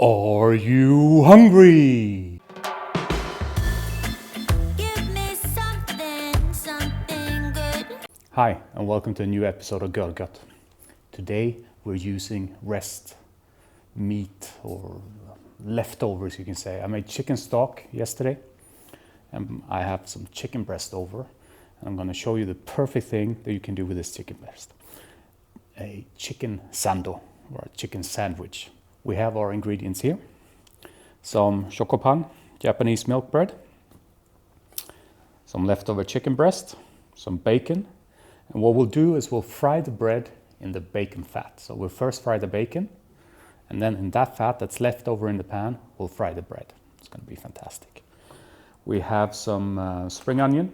Are you hungry? Give me something good. Hi, and welcome to a new episode of Görgött. Today we're using rest meat or leftovers, you can say. I made chicken stock yesterday, and I have some chicken breast over. And I'm going to show you the perfect thing that you can do with this chicken breast. A chicken sando, or a chicken sandwich. We have our ingredients here. Some Shokupan, Japanese milk bread, some leftover chicken breast, some bacon. And what we'll do is we'll fry the bread in the bacon fat. So we'll first fry the bacon, and then in that fat that's left over in the pan, we'll fry the bread. It's going to be fantastic. We have some spring onion,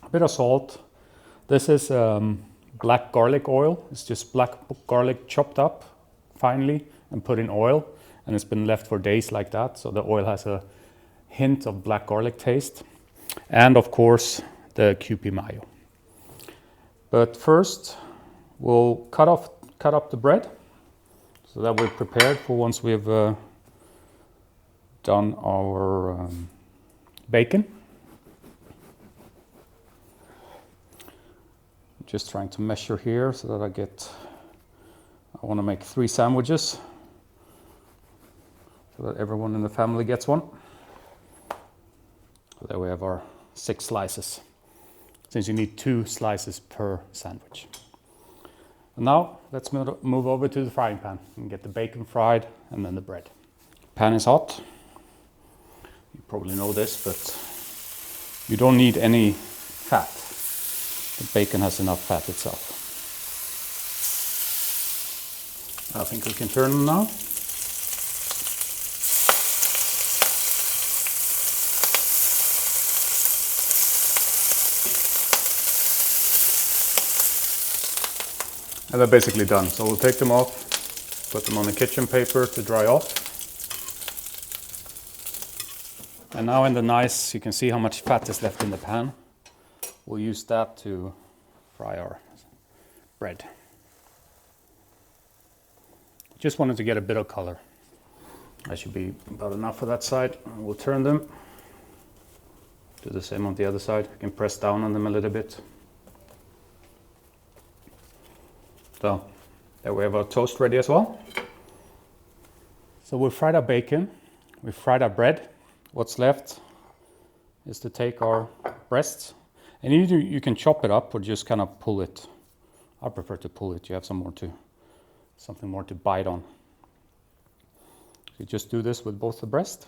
a bit of salt. This is black garlic oil. It's just black garlic chopped up finely and put in oil, and it's been left for days like that, so the oil has a hint of black garlic taste. And of course the KewPie Mayo. But first we'll cut up the bread so that we're prepared for once we've done our bacon. Just trying to measure here so that I want to make 3 sandwiches so that everyone in the family gets one. So there we have our 6 slices, since you need 2 slices per sandwich. And now let's move over to the frying pan and get the bacon fried and then the bread. Pan is hot. You probably know this, but you don't need any fat. The bacon has enough fat itself. I think we can turn them now. And they're basically done. So we'll take them off, put them on the kitchen paper to dry off. And now in the nice, you can see how much fat is left in the pan. We'll use that to fry our bread. Just wanted to get a bit of color. That should be about enough for that side. We'll turn them. Do the same on the other side. You can press down on them a little bit. So there we have our toast ready as well. So we fried our bacon, we fried our bread. What's left is to take our breasts, and you can chop it up or just kind of pull it. I prefer to pull it. You have something more to bite on. You just do this with both the breast.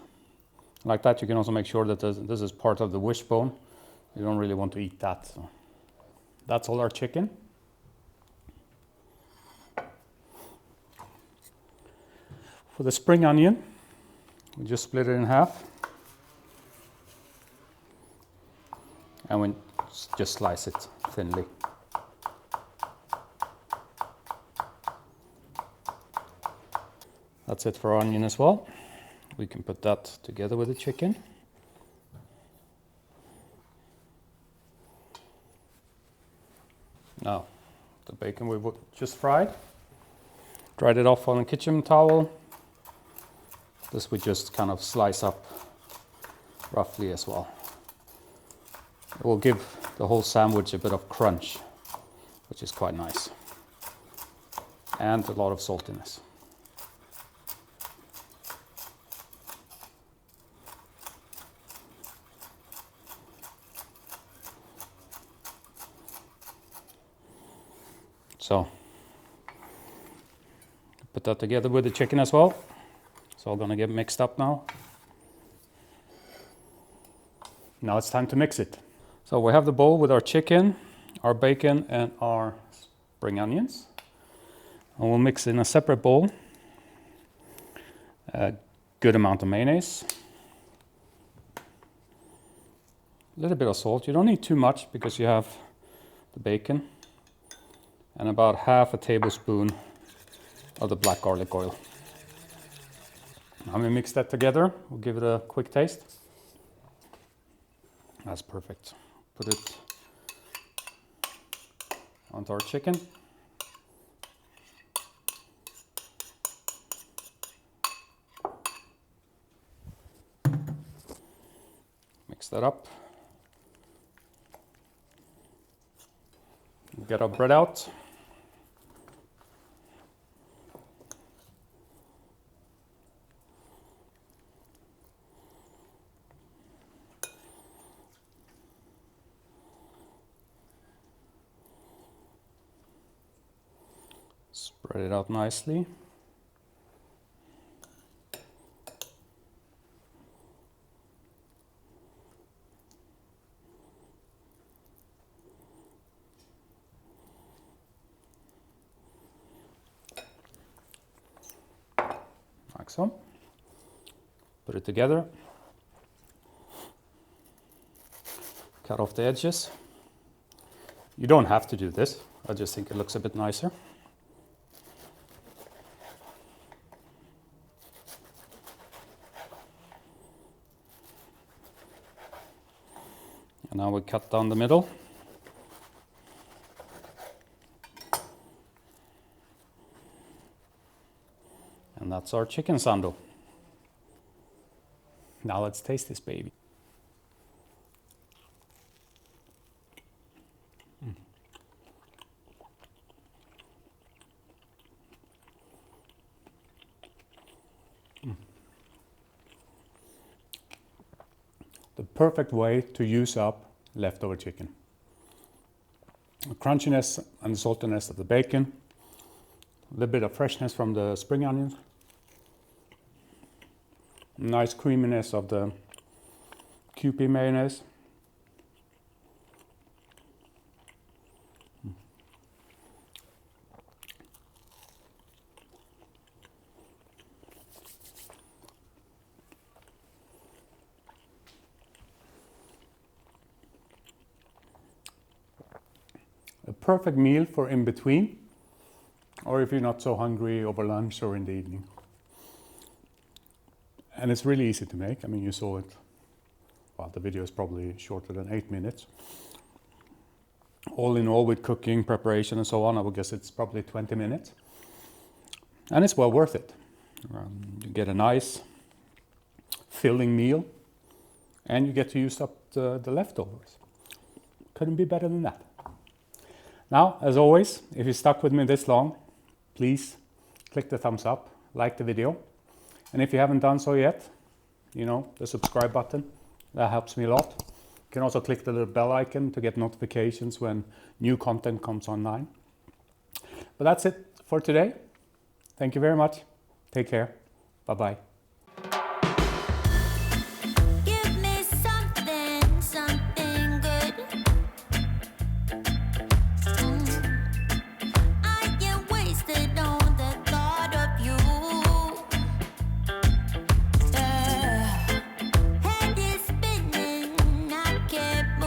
Like that, you can also make sure that this is part of the wishbone. You don't really want to eat that. So that's all our chicken. For the spring onion, we just split it in half. And we just slice it thinly. That's it for our onion as well. We can put that together with the chicken. Now, the bacon we just fried. Dried it off on a kitchen towel. This we just kind of slice up roughly as well. It will give the whole sandwich a bit of crunch, which is quite nice. And a lot of saltiness. So, put that together with the chicken as well. It's all gonna get mixed up now. Now it's time to mix it. So we have the bowl with our chicken, our bacon, and our spring onions. And we'll mix in a separate bowl a good amount of mayonnaise, a little bit of salt. You don't need too much because you have the bacon, and about half a tablespoon of the black garlic oil. Now we mix that together. We'll give it a quick taste. That's perfect. Put it onto our chicken. that up. Get our bread out. Spread it out nicely. Like so. Put it together. Cut off the edges. You don't have to do this. I just think it looks a bit nicer. And now we cut down the middle. And that's our chicken sando. Now let's taste this baby. The perfect way to use up leftover chicken. The crunchiness and saltiness of the bacon, a little bit of freshness from the spring onions, nice creaminess of the KewPie mayonnaise. A perfect meal for in between, or if you're not so hungry over lunch or in the evening. And it's really easy to make. I mean, you saw it. Well, the video is probably shorter than 8 minutes. All in all, with cooking, preparation and so on, I would guess it's probably 20 minutes. And it's well worth it. You get a nice filling meal and you get to use up the leftovers. Couldn't be better than that. Now, as always, if you stuck with me this long, please click the thumbs up, like the video. And if you haven't done so yet, you know, the subscribe button, that helps me a lot. You can also click the little bell icon to get notifications when new content comes online. But that's it for today. Thank you very much. Take care. Bye-bye.